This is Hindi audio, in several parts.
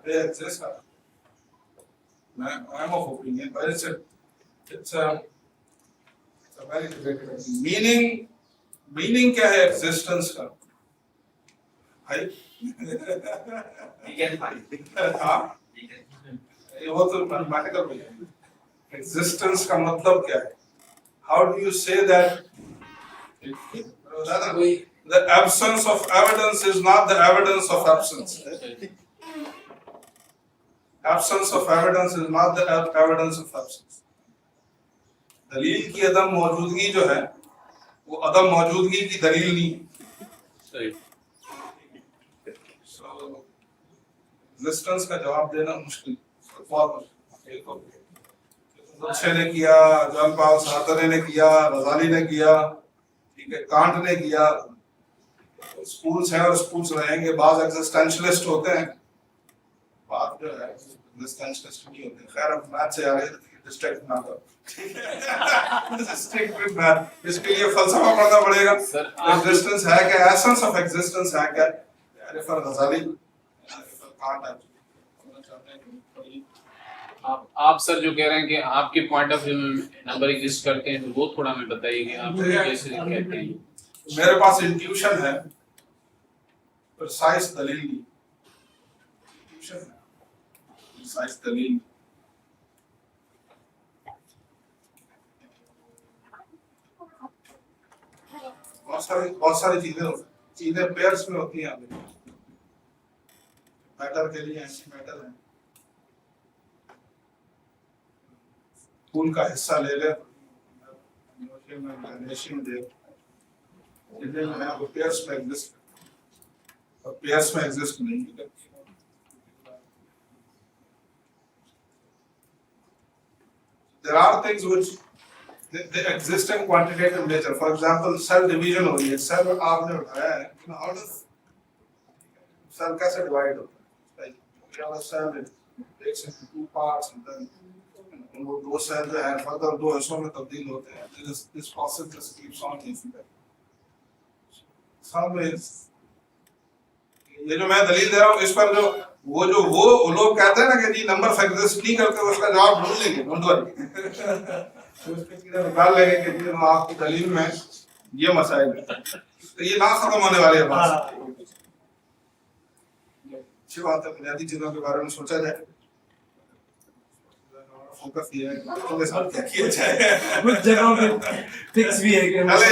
They exist. I'm of opinion, but it's a very debatable thing. Meaning क्या है existence का? भाई हाँ वो तो mathematical भी है. Existence का मतलब क्या है? How do you say that? The absence of evidence is not the evidence of absence. Absence of evidence is not the evidence of absence. दलील की अदम मौजूदगी जो है वो अदम मौजूदगी की दलील नहीं. So existence का जवाब देना मुश्किल, बहुत मुश्किल. बुच्छे ने किया, जॉन पॉल सार्त्रे ने किया, गजाली ने किया, ठीक है, कांट ने किया. स्कूल्स हैं और स्कूल्स रहेंगे. बाज एग्जिस्टेंशलिस्ट होते हैं, बात जो है एग्जिस्टेंशलिस्ट नहीं होते. खैर अब मैथ से आ रहे हैं, डिस्ट्रैक्ट ना करो. Stick with math. इसके लिए फलसफा पढ़ना पड़ेगा. एग्जिस्टेंस है क्या, एसेंस ऑफ एग्जिस्टेंस है क्या. फॉर गजाली, फॉर कांट. आप सर जो कह रहे हैं कि आपके पॉइंट ऑफ व्यू में नंबर एग्जिस्ट करते हैं, वो थोड़ा हमें बताइए कि आप कैसे कहते हैं. मेरे पास इंट्यूशन है, प्रिसाइज दलील नहीं. इंट्यूशन है, प्रिसाइज दलील. बहुत सारी चीजें पेयर्स में होती हैं. मैटर के लिए एंटी मैटर है. फूल का हिस्सा ले ले, मैग्नीशियम दे, पेयर्स में एग्जिस्ट, और पेयर्स में एग्जिस्ट नहीं करती. There are things which they exist in quantitative nature. For example, cell division हो रही है. Cell आपने उठाया है, how does cell कैसे divide होता है? Like you have a cell, it breaks into two parts, and then वो दो सेल जो है फर्दर दो हिस्सों में तब्दील होते हैं. This process just keeps on taking place. ये जो मैं दलील दे रहा हूँ, इस पर जो वो लोग कहते हैं ना कि जी नंबर एग्जिस्ट नहीं करते, उसका जवाब ढूंढ लेंगे, डोंट वरी. तो उसके सीधे निकाल लेंगे कि जी आपकी दलील में ये मसाइल है. तो ये ना खत्म होने वाली है बात. अच्छी बात है, बुनियादी चीजों के बारे में सोचा जाए. फोकस ये है तो साथ क्या किया जाए. कुछ जगहों पे फिक्स भी है कि चले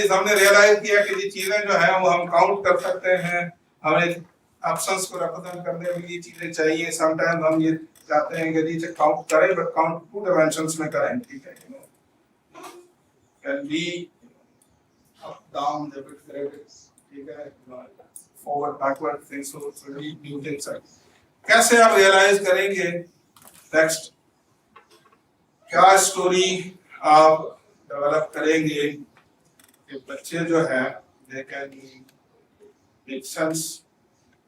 जी हमने रियलाइज किया कि ये चीजें जो है वो हम काउंट कर सकते हैं. हमें एब्सेंस को रिप्रेजेंट करने में ये चीजें चाहिए. समटाइम हम ये चाहते हैं कि जी काउंट करें, बट काउंट टू डायमेंशंस में करें. ठीक है, can be up down debit credit, ठीक है, forward backward things. So new things. कैसे आप रियलाइज करेंगे नेक्स्ट, क्या स्टोरी आप डेवलप करेंगे कि बच्चे जो है दे कैन मेक सेंस.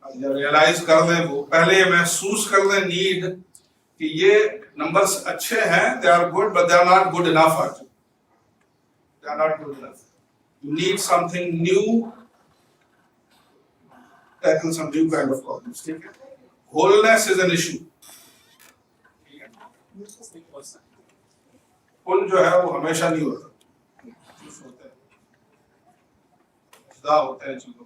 जब रियलाइज कर दें, वो पहले ये महसूस कर दें नीड कि ये नंबर्स अच्छे हैं, they are good but they are not good enough. They are not good enough. You need something new, tackle some new kind of problems. ठीक है, wholeness is an issue. Full जो है वो हमेशा नहीं होता, होते हैं चीजों.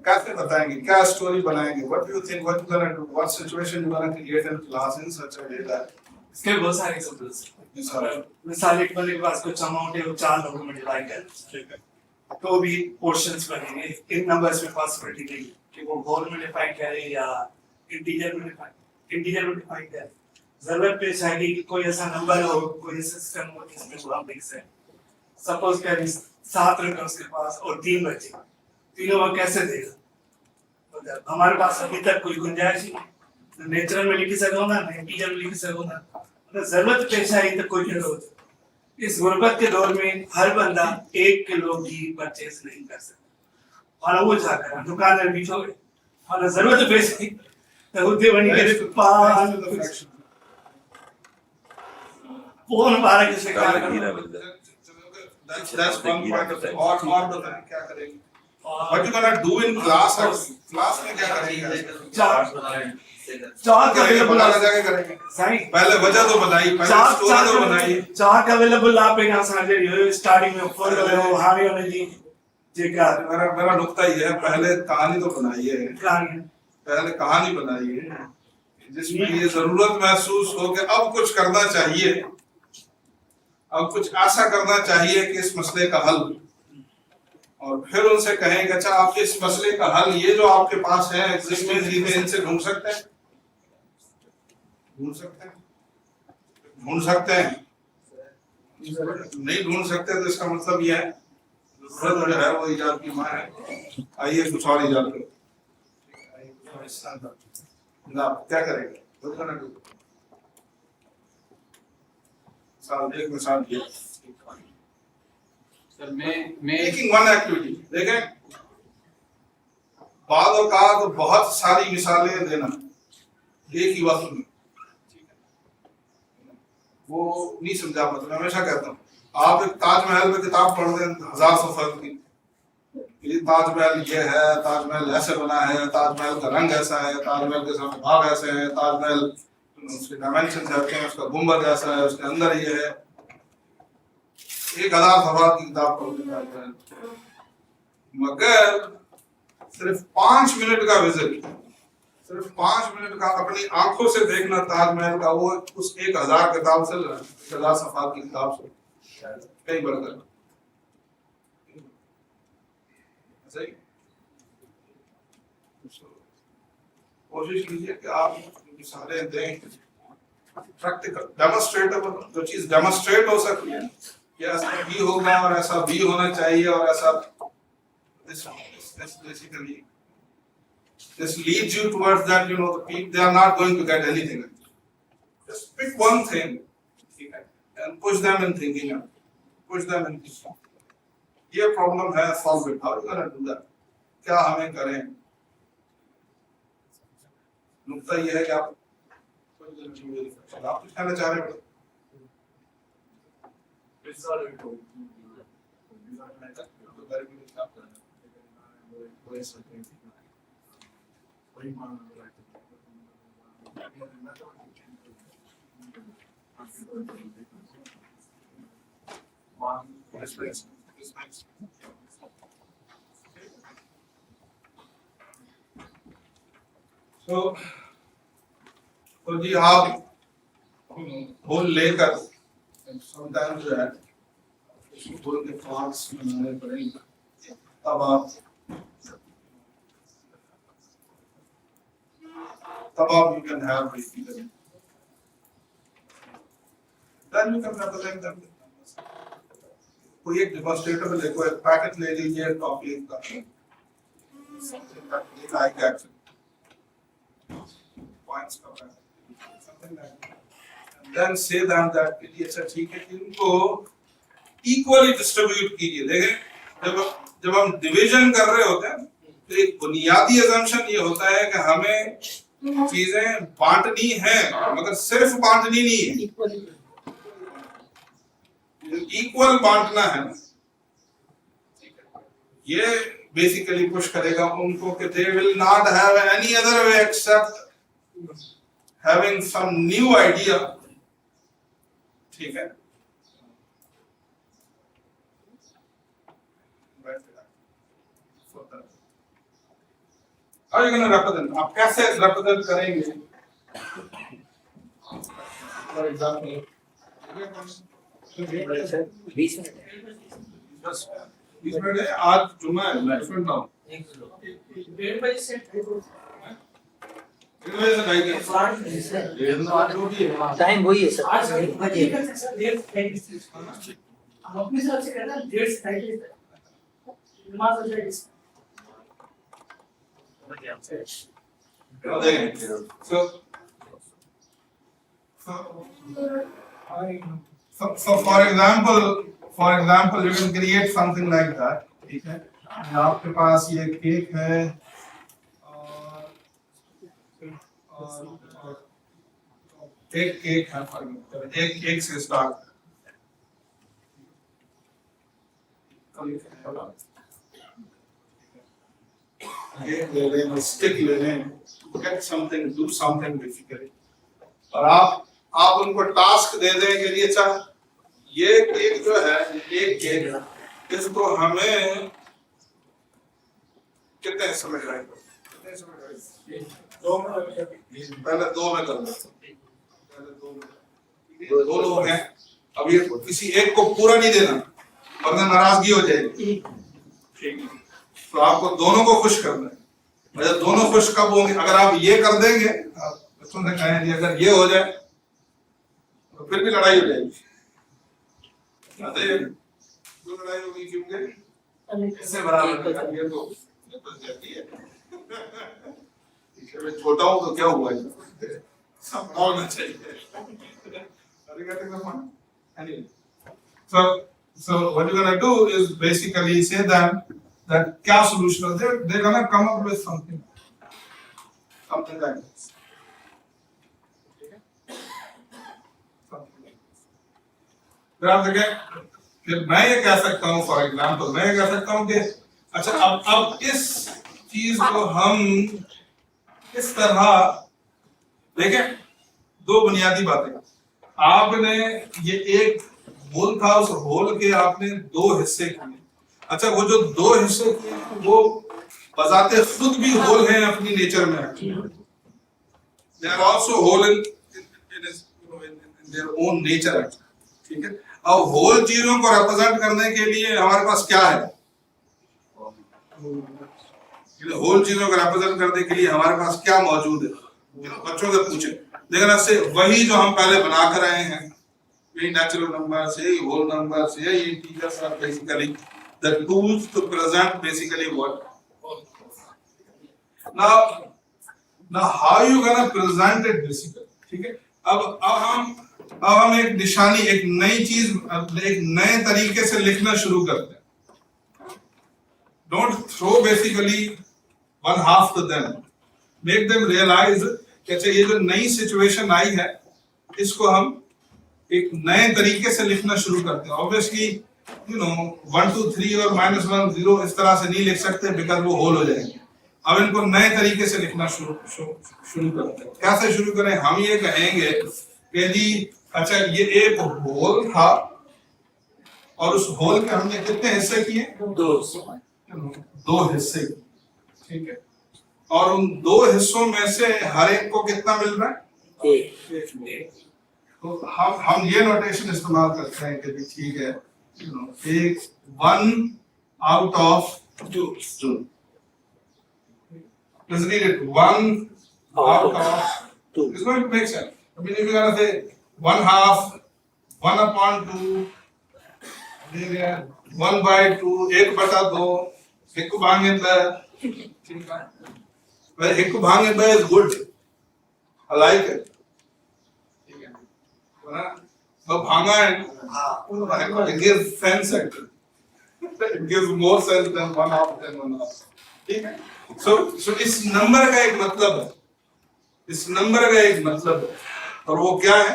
कैसे बताएंगे, क्या स्टोरी बनाएंगे, what do you think, what you gonna do, what situation you gonna create in class in such a way that. इसके बहुत सारे एग्जांपल्स. मिसाल एक बंदे के पास कुछ अमाउंट है, वो 4 लोगों में डिवाइड है, ठीक है, तो भी पोर्शंस बनेंगे. इन नंबर्स में पॉसिबिलिटी नहीं कि वो होल में डिफाइन करे या इंटीजर में डिफाइन करे. जरूरत पेश आएगी कि कोई ऐसा नंबर हो, कोई सिस्टम हो जिसमें वो हम लिख सकें. सपोज करें 7 रुपए उसके पास और 3 बचे, तीनों वो कैसे देगा. तो हमारे पास अभी तक कोई गुंजाइश नहीं, नेचुरल में लिख सको ना, इंटीजर में लिख सको ना. जरूरत पेश आई तो कोई जरूरत. इस गुर्बत के दौर में हर बंदा 1 किलो घी परचेज नहीं कर सकता, और वो जाकर दुकान में बिठो गए और जरूरत पेश आई तो उद्योग बनी के पास फोन 12 के शिकार. That's one point of view. और बताएं क्या करेंगे. What you gonna do in class? Class में क्या करेंगे? चार्ट करेंगे, अवेलेबल पता लगा के करेंगे। सही पहले वजह तो बताइए, पहले स्टोरी तो बनाइए। चार्ट अवेलेबल आप यहाँ साझे स्टार्टिंग में फुल हावी होने दी जेका मेरा नुक्ता ये है, पहले कहानी तो बनाइए, कहानी पहले कहानी बनाइए जिसमें ये जरूरत महसूस हो कि अब कुछ करना चाहिए, अब कुछ ऐसा करना चाहिए कि इस मसले का हल, और फिर उनसे कहेंगे अच्छा आप इस मसले का हल ये जो आपके पास है एग्जिस्टिंग चीजें इनसे ढूंढ सकते हैं, ढूंढ सकते हैं नहीं ढूंढ सकते तो इसका मतलब यह है जरूरत जो है वो इजाद की मां है। आइए कुछ और इजाद करो ना, क्या करेंगे एक मिसाल ये सर मैं मेकिंग वन एक्टिविटी देखें, बाद औकात बहुत सारी मिसालें देना एक ही वक्त में वो नहीं समझा पाता। मैं हमेशा कहता हूँ आप एक ताजमहल में किताब पढ़ दें 1000 सफर की, ये ताजमहल ये है, ताजमहल ऐसे बना है, ताजमहल का रंग ऐसा है, ताजमहल के सामने भाग ऐसे हैं, ताजमहल उसके डायमेंशन ऐसे हैं, उसका गुंबद ऐसा है, उसके अंदर ये है, 1000 सफर की किताब पढ़ दें। मगर सिर्फ 5 मिनट का विजिट, सिर्फ 5 मिनट का अपनी आंखों से देखना ताजमहल का, वो उस 1000 किताब से 1000 सफात की किताब से कई बढ़कर सही। कोशिश कीजिए कि आप मिसालें दें प्रैक्टिकल, डेमोन्स्ट्रेटेबल, जो चीज डेमोन्स्ट्रेट हो सकती है कि ऐसा भी होगा और ऐसा भी होना चाहिए और ऐसा basically this leads you towards that, you know, the people they are not going to get anything. Just pick one thing and push them in thinking, push them in thinking. ये प्रॉब्लम है, solve it. How are you gonna do that? क्या हमें करें? नुक्ता ये है कि आप कुछ कहना चाह रहे हैं? तो जी आप फूल लेकर समटाइम्स जो है फूल के फ्लावर्स बनाने पड़ेंगे, तब आप you can have basically, then you can represent them. कोई एक डेमोन्स्ट्रेटेबल है, कोई पैकेट ले लीजिए कॉपी का, लाइक एक्शन पॉइंट्स का something like that, and then say them that ये अच्छा ठीक है, इनको इक्वली डिस्ट्रीब्यूट कीजिए। देखें जब हम डिवीजन कर रहे होते हैं तो एक बुनियादी असम्पशन ये होता है कि हमें चीजें बांटनी है, मगर सिर्फ बांटनी नहीं है, इक्वल बांटना है। ये बेसिकली पुश करेगा उनको कि they will not have any other way except having some new idea, ठीक है। How are you going to represent? आप कैसे represent करेंगे? For example, 20 मिनट है, आज जुम्मा है, नेक्स्ट वीक ना 1:30 बजे से 1:30 बजे से टाइम वही है सर, आज 1 बजे हम अपने हिसाब से करना 1:30 से नमाज हो जाएगी। So for example, you can create something like that. ठीक है, आपके पास ये केक है और एक केक है, एक केक से स्टार्ट, एक ले लें, स्टिक ले लें, get something, do something difficult, और आप उनको टास्क दे दें कि ये अच्छा ये केक जो है, एक केक इसको हमें कितने हिस्सों में डिवाइड करें, कितने हिस्सों में डिवाइड, पहले 2 में कर दो, पहले 2 में, 2 लोग हैं, अब ये किसी एक को पूरा नहीं देना वरना नाराजगी हो जाएगी, ठीक है, तो आपको दोनों को खुश करना है, और जब दोनों खुश कब होंगे, अगर आप ये कर देंगे, बच्चों ने कहा है अगर ये हो जाए तो फिर भी लड़ाई हो जाएगी, क्यों लड़ाई होगी, क्योंकि इससे बराबर ये तो जाती है, मैं छोटा हूँ तो क्या हुआ, सब होना चाहिए, anyway. So what you're gonna do is basically say that क्या solution है, they're gonna come up with something like this. फिर आप देखें, फिर मैं ये कह सकता हूँ, फॉर एग्जाम्पल मैं ये कह सकता हूँ कि अच्छा अब इस चीज को हम इस तरह देखें, 2 बुनियादी बातें, आपने ये एक होल था, उस होल के आपने 2 हिस्से किए, अच्छा वो जो 2 हिस्से किए वो बजाते खुद भी होल हैं अपनी नेचर में, they are also whole in their own nature, ठीक है। अब होल चीजों को रिप्रेजेंट करने के लिए हमारे पास क्या है, होल चीजों को रिप्रेजेंट करने के लिए हमारे पास क्या मौजूद है, बच्चों से पूछे, लेकिन ऐसे वही जो हम पहले बना कर आए हैं, यही नेचुरल नंबर्स, यही होल नंबर्स, यही integers are basically the tools to present basically what, now how you gonna present it basically, ठीक है। अब हम एक निशानी, एक नई चीज, एक नए तरीके से लिखना शुरू करते हैं, don't throw basically one half to them, make them realize कि अच्छा ये जो नई सिचुएशन आई है इसको हम एक नए तरीके से लिखना शुरू करते हैं, ऑब्वियसली 1 2 3 और -1 0 इस तरह से नहीं लिख सकते बिकॉज वो होल हो जाएंगे, अब इनको नए तरीके से लिखना शुरू करते हैं। कैसे शुरू करें, हम ये कहेंगे कि जी अच्छा ये एक होल था और उस होल के हमने कितने हिस्से किए, 2 हिस्से, ठीक है, और उन 2 हिस्सों में से हर एक को कितना मिल रहा है, 1। तो हम ये नोटेशन इस्तेमाल करते हैं कि ठीक है, एक 1 out of 2, let's read it, 1 out of 2, it's going to make sense. I mean, if you're gonna say 1/2, 1/2, 1/2, 1/2, 1 भागे 2, ठीक है, well 1 भागे 2 is good, I like it, ठीक है, तो भागा है, it gives sense actually, it gives more sense than 1/2, ठीक है। So इस नंबर का एक मतलब है, इस नंबर का एक मतलब है, और वो क्या है,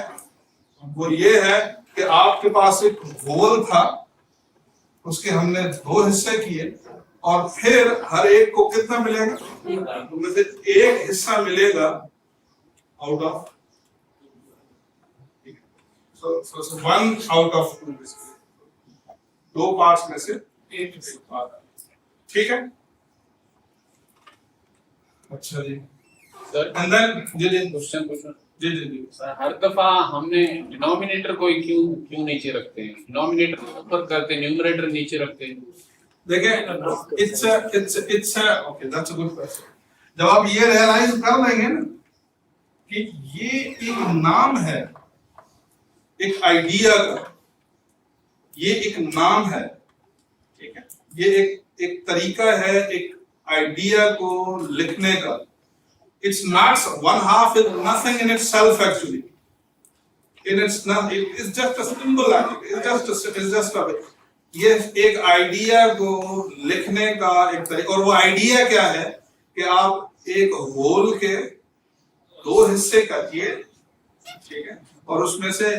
वो ये है कि आपके पास एक होल था, उसके हमने 2 हिस्से किए और फिर हर एक को कितना मिलेगा, उनमें से एक हिस्सा मिलेगा out of, so 1 out of 2, 2 parts में से एक पार्ट, ठीक है। अच्छा जी सर, and then जी क्वेश्चन जी सर, हर दफा हमने डिनोमिनेटर को क्यों नीचे रखते हैं, डिनोमिनेटर ऊपर करते हैं, न्यूमरेटर नीचे रखते हैं, देखिए it's okay, that's a good question। जब आप ये रियलाइज कर लेंगे ना कि ये एक नाम है, एक आइडिया का, ये एक नाम है, ठीक है, ये एक तरीका है एक आइडिया को लिखने का, it's not 1/2 is nothing in itself actually, it's just a symbol actually, it's just a ये एक आइडिया को लिखने का एक तरीका, और वो आइडिया क्या है कि आप एक होल के 2 हिस्से काटिए, ठीक है, और उसमें से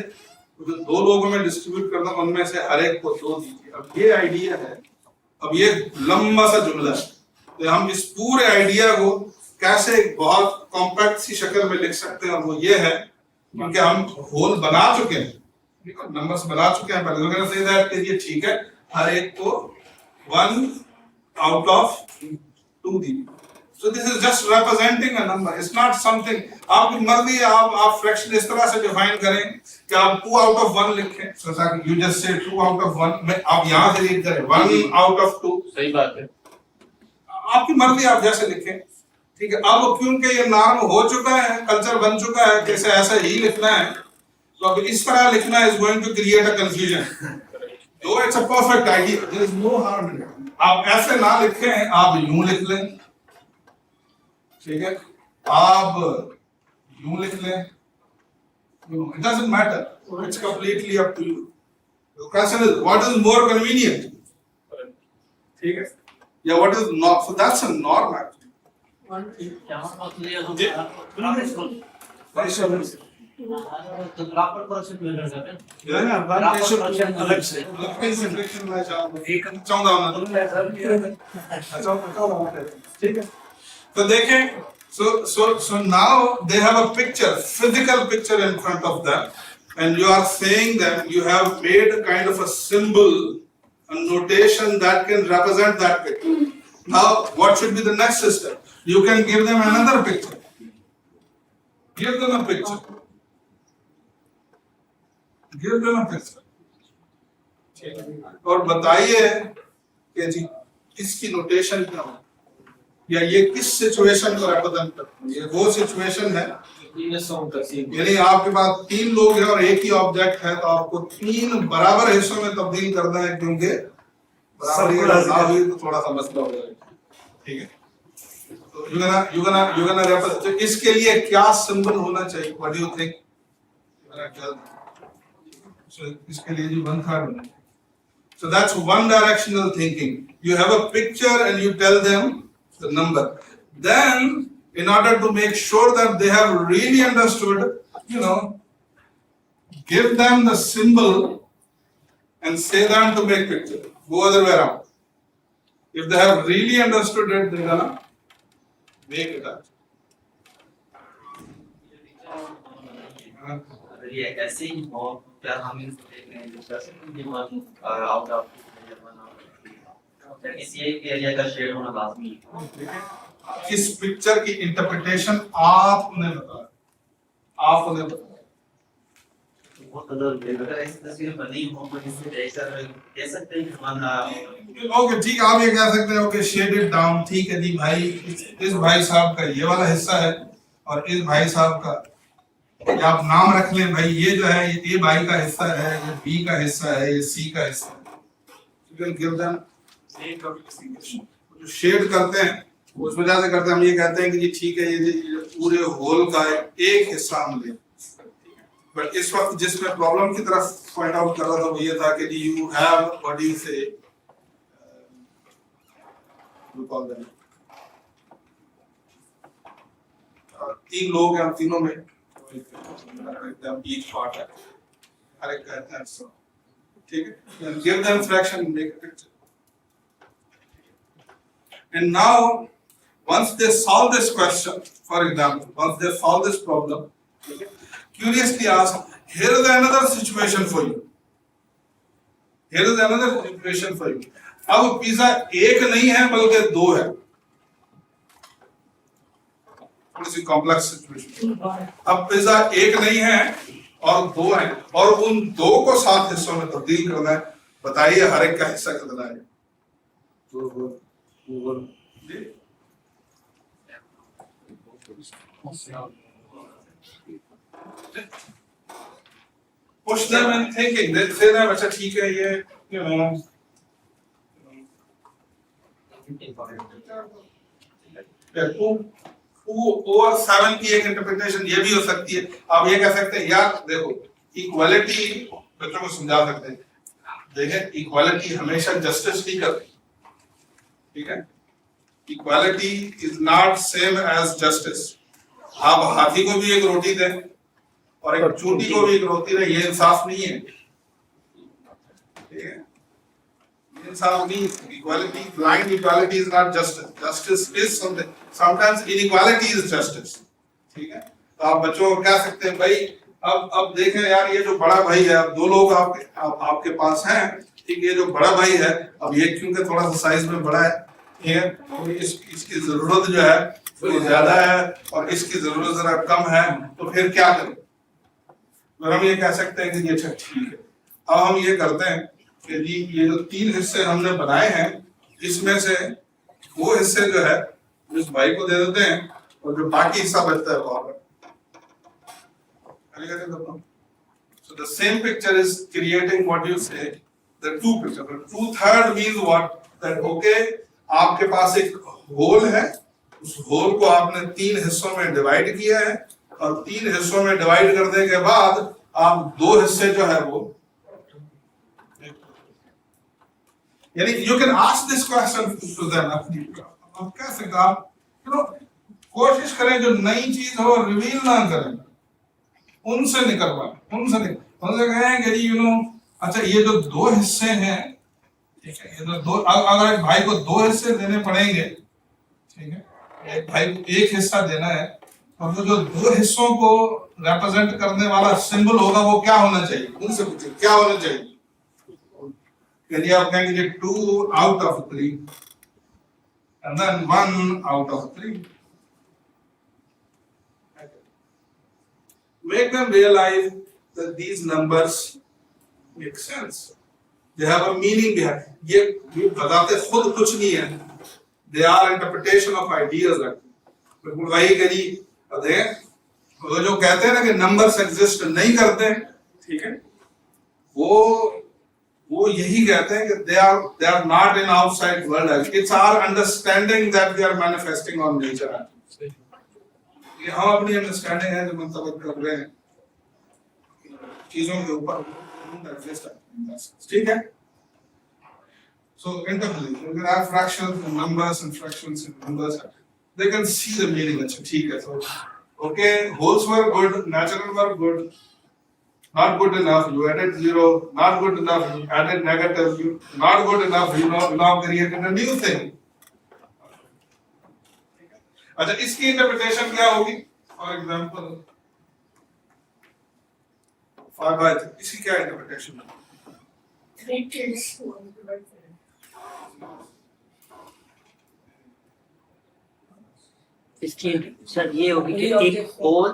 2 लोगों में डिस्ट्रीब्यूट करना, उनमें से हर एक को 2 दीजिए। अब ये आइडिया है, अब ये लंबा सा जुमला है, तो हम इस पूरे आइडिया को कैसे एक बहुत कॉम्पैक्ट सी शक्ल में लिख सकते हैं, और वो ये है क्योंकि हम होल बना चुके हैं, नंबर्स बना चुके हैं पहले, से दैट ये ठीक है, हर एक को 1 out of 2 the. So this is just representing a number. It's not something आपकी मर्जी है, आप फ्रैक्शन इस तरह से डिफाइन करें कि आप 2 out of 1 लिखें, so that you just say 2 out of 1 में आप यहाँ से रीड करें 1 out of 2, सही बात है, आपकी मर्जी, आप जैसे लिखें, ठीक है। अब क्योंकि ये नॉर्म हो चुका है, कल्चर बन चुका है कैसे ऐसा ही लिखना है, तो अब इस तरह लिखना is going to create a confusion. Though it's a perfect idea, there is no harm in it. आप ऐसे ना लिखें, आप यूं लिख लें, ठीक है, आप यूं लिख लें, it doesn't matter, it's completely up to you. The question is what is more convenient, ठीक है, या what is not, so that's a norm actually. तो प्रॉपर परसेंट में कर सकते हैं है ना, 1:2 अलग से Concentration में चाहूँगा मैं, ठीक है। तो देखें, so now they have a picture, physical picture in front of them, and you are saying that you have made a kind of a symbol, a notation that can represent that picture. Now, what should be the next system? You can give them another picture. Give them a picture. Give them a picture. और बताइए कि जी इसकी नोटेशन क्या हो, या ये किस सिचुएशन को रिप्रेजेंट करता है। ये वो सिचुएशन है, यानी आपके पास 3 लोग हैं और एक ही ऑब्जेक्ट है, तो आपको 3 बराबर हिस्सों में तब्दील करना है, क्योंकि बराबर ना हुई तो थोड़ा सा मसला हो जाएगा, ठीक है। तो you're gonna represent, तो इसके लिए क्या सिंबल होना चाहिए, what do you think? So इसके लिए जो 1/3 होना, so that's one directional thinking. You have a picture and you tell them the number. Then, in order to make sure that they have really understood, give them the symbol and say them to make picture. Go other way around. If they have really understood it, they're gonna make it up. ये ऐसे ही हो, क्या हम आउट ऑफ इस ये एरिया का शेड होना लाजमी है। इस पिक्चर की इंटरप्रिटेशन आपने बताया, आपने बताया। बहुत अगर ऐसी तस्वीर बनी हो तो इससे ऐसा कह सकते हैं कि हमारा ओके ठीक है, आप ये कह सकते हैं ओके शेडेड डाउन, ठीक है जी भाई, इस भाई साहब का ये वाला हिस्सा है और इस भाई साहब का, या आप नाम रख लें भाई, ये जो है ये भाई का हिस्सा है, ये बी का हिस्सा है, ये सी का हिस्सा है। यू कैन गिव देम जो शेड करते हैं उस वजह से करते हैं, हम ये कहते हैं कि जी ठीक है ये पूरे होल का एक हिस्सा हम लें। बट इस वक्त जिसमें प्रॉब्लम की तरफ पॉइंट आउट कर रहा था वो ये था कि जी you have what do you say, you call them, 3 लोग हैं, तीनों में एकदम ईच पार्ट है, हर एक कहते हैं सो, ठीक है, give them fraction, make a picture. And now, once they solve this question, for example, once they solve this problem, okay, curiously ask, here is another situation for you. Here is another situation for you. अब पिज्जा एक नहीं है बल्कि 2 है, थोड़ी सी कॉम्प्लेक्स सिचुएशन। अब पिज्जा एक नहीं है और 2 है, और उन 2 को 7 हिस्सों में तब्दील करना है। बताइए हर एक का हिस्सा कितना है? Push them in thinking. They say that अच्छा ठीक है ये टू ओवर 7 की एक इंटरप्रिटेशन ये भी हो सकती है। आप ये कह सकते हैं यार देखो इक्वालिटी, बच्चों को समझा सकते हैं, देखें इक्वालिटी हमेशा जस्टिस नहीं करती, ठीक है, equality is not same as justice. आप हाथी को भी एक रोटी दें और एक चूंटी को भी एक रोटी दें, ये इंसाफ नहीं है, ठीक है, Equality, blind equality is not justice. Justice is something. Sometimes inequality is justice. ठीक है? तो आप बच्चों को कह सकते हैं भाई अब देखें यार ये जो बड़ा भाई है, अब दो लोग आपके पास हैं, ठीक, ये जो बड़ा भाई है, अब ये क्योंकि थोड़ा सा साइज में बड़ा है, ठीक है, तो इसकी जरूरत जो है वो ज्यादा है और इसकी जरूरत जरा कम है, तो फिर क्या करें? तो हम ये कह सकते हैं कि ये अच्छा ठीक है, अब हम ये करते हैं कि जी ये जो 3 हिस्से हमने बनाए हैं, इसमें से वो हिस्से जो है उस भाई को दे देते हैं और जो बाकी हिस्सा बचता है वो So the same picture is creating what you say, the two pictures. The 2/3 means what? That okay, आपके पास एक होल है, उस होल को आपने 3 हिस्सों में डिवाइड किया है और 3 हिस्सों में डिवाइड करने के बाद आप 2 हिस्से जो है वो, यानी you can ask this question to them. आप कह सकते आप कोशिश करें जो नई चीज हो रिवील ना करें, उनसे निकलवाएं, उनसे कहें कि अच्छा ये जो 2 हिस्से हैं, ठीक है, ये तो अगर एक भाई को 2 हिस्से देने पड़ेंगे, ठीक है, एक भाई को 1 हिस्सा देना है, और जो 2 हिस्सों को रिप्रेजेंट करने वाला सिंबल होगा वो क्या होना चाहिए? उनसे पूछिए क्या होना चाहिए। यदि आप कहेंगे 2 out of 3 and then 1 out of 3, make them realize that these numbers make sense. They have a meaning behind. ये बताते खुद कुछ नहीं है. They are interpretation of ideas. बिल्कुल वही करी वो जो कहते हैं ना कि numbers exist नहीं करते, ठीक है, वो यही कहते हैं कि they are not in outside world. It's our understanding that they are manifesting on nature. ये हम अपनी अंडरस्टैंडिंग है जो मतलब कर रहे हैं चीजों के ऊपर, ठीक है। So interpolate, you can have fractions and numbers and fractions and numbers. They can see the meaning. अच्छा ठीक है, so okay, wholes were good, natural were good, not good enough. You added 0, not good enough. You added negative, not good enough. You now created a new thing. अच्छा इसकी इंटरप्रिटेशन क्या होगी? फॉर एग्जांपल 5/3, इसकी क्या इंटरप्रिटेशन है? 3 kids 1/3. इसकी सर ये होगी कि एक होल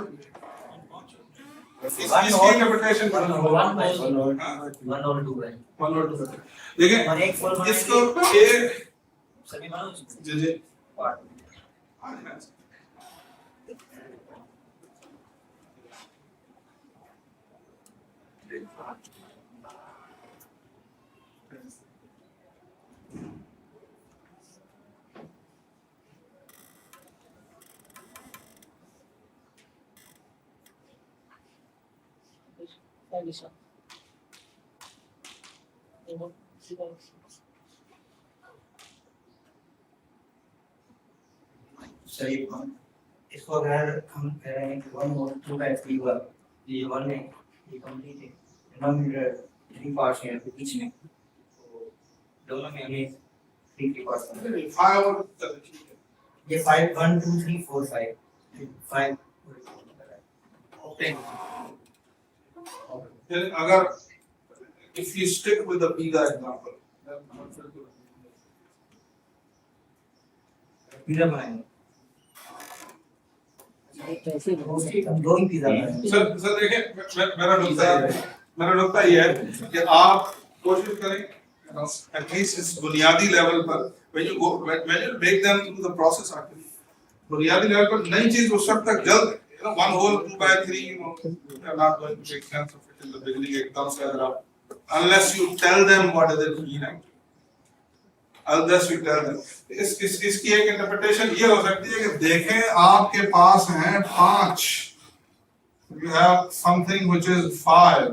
इसकी इंटरप्रिटेशन 1 और 2 है, 1 और 2 देखिए और एक फुल इसको ए सभी मानो जी सही। इसको अगर हम कह रहे हैं कि 1 और 2/3 हुआ, ये 1 है, ये कंप्लीट है, डिनोमिनेटर 3 पार्ट्स हैं तो बीच में, तो दोनों में हमें 3 पार्ट्स हैं। 5 और ये 5 1 2 3 4 5 अगर if you stick with the bigger example, pizza बनाएंगे, कैसे दो ही पिज़्ज़ा बनाएंगे। सर देखिए मेरा नुक्ता ये है कि आप कोशिश करें एटलीस्ट इस बुनियादी लेवल पर when you make them to the process actually, बुनियादी लेवल पर नई चीज उस वक्त तक जल्द 1 whole 2/3 you're not going to make sense of it in the beginning एकदम से अगर आप unless you tell them what does it mean actually. Unless you tell them. इसकी एक इंटरप्रिटेशन ये हो सकती है कि देखें आपके पास हैं 5, you have something which is 5.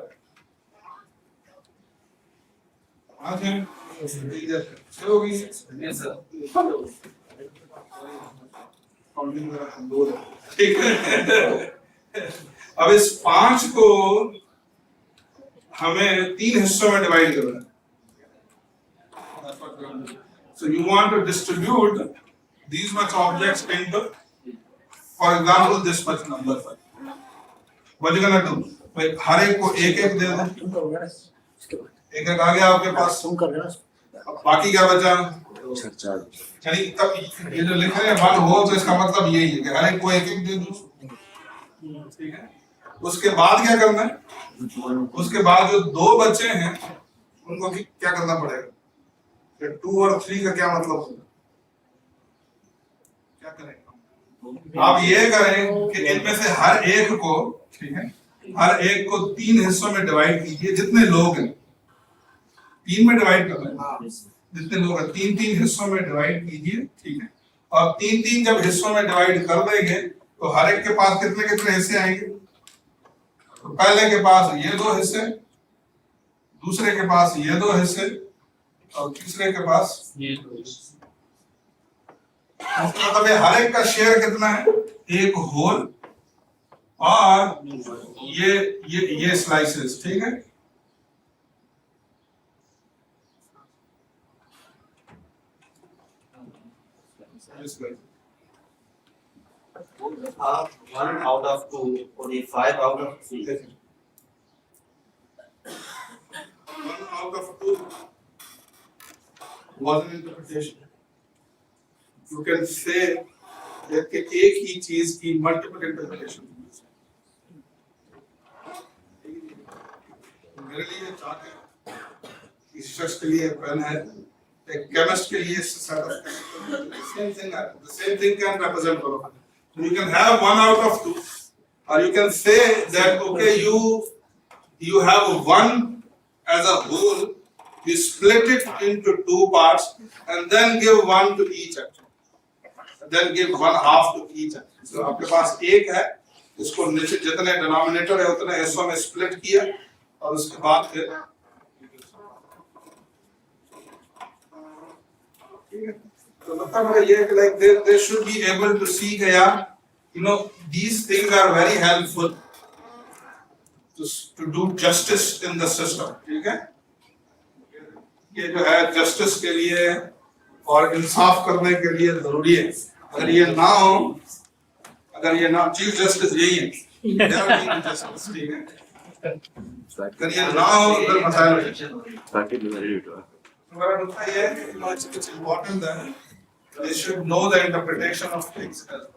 Okay. Yes, sir. ठीक है। अब इस 5 को हमें 3 हिस्सों में डिवाइड करना है। So you want to distribute these much objects into, for example, this much number. What you gonna do? भाई हर एक को एक एक दे दो, एक एक आ गया आपके पास, अब बाकी क्या बचा? यानी तब ये जो लिख रहे हैं वन हो, तो इसका मतलब यही है कि हर एक को एक एक दे दो, ठीक है? उसके बाद क्या करना है? उसके बाद जो दो बचे हैं उनको क्या करना पड़ेगा? 2 और 3 का क्या मतलब होगा? क्या करें? आप ये करें कि इनमें से हर एक को, ठीक है, हर एक को 3 हिस्सों में डिवाइड कीजिए, जितने लोग हैं 3 में डिवाइड करना है, जितने लोग हैं 3-3 हिस्सों में डिवाइड कीजिए, ठीक है? और 3-3 जब हिस्सों में डिवाइड कर देंगे तो हर एक के पास कितने कितने हिस्से आएंगे? तो पहले के पास ये 2 हिस्से, दूसरे के पास ये 2 हिस्से और तीसरे के पास ये मतलब हर एक का शेयर कितना है? एक होल और ये स्लाइसेस, ठीक है? One out of two, only 5 out of 3. 1 out of 2 was an interpretation. You can say that कि एक ही चीज की मल्टीपल इंटरप्रिटेशन। मेरे लिए चार्ट है, इस शख्स के लिए पेन है, एक केमिस्ट के लिए सेट ऑफ सेम थिंग है, the same thing can represent all of it. So you can have 1 out of 2, or you can say that okay, you have 1 as a whole, you split it into 2 parts and then give 1 to each atom. Then give 1 half to each atom. So आपके पास एक है, इसको नीचे जितने डिनोमिनेटर है उतने हिस्सों में स्प्लिट किया और उसके बाद फिर तो मतलब है ये कि like they should be able to see कि यार you know these things are very helpful to do justice in the system, ठीक है? ये जो है जस्टिस के लिए और इंसाफ करने के लिए जरूरी है। अगर ये ना हो, चीफ जस्टिस यही है, ठीक है? अगर ये ना हो अगर मसाइल मेरा नुक्ता ये है कि it's important that they should know the interpretation of things as well.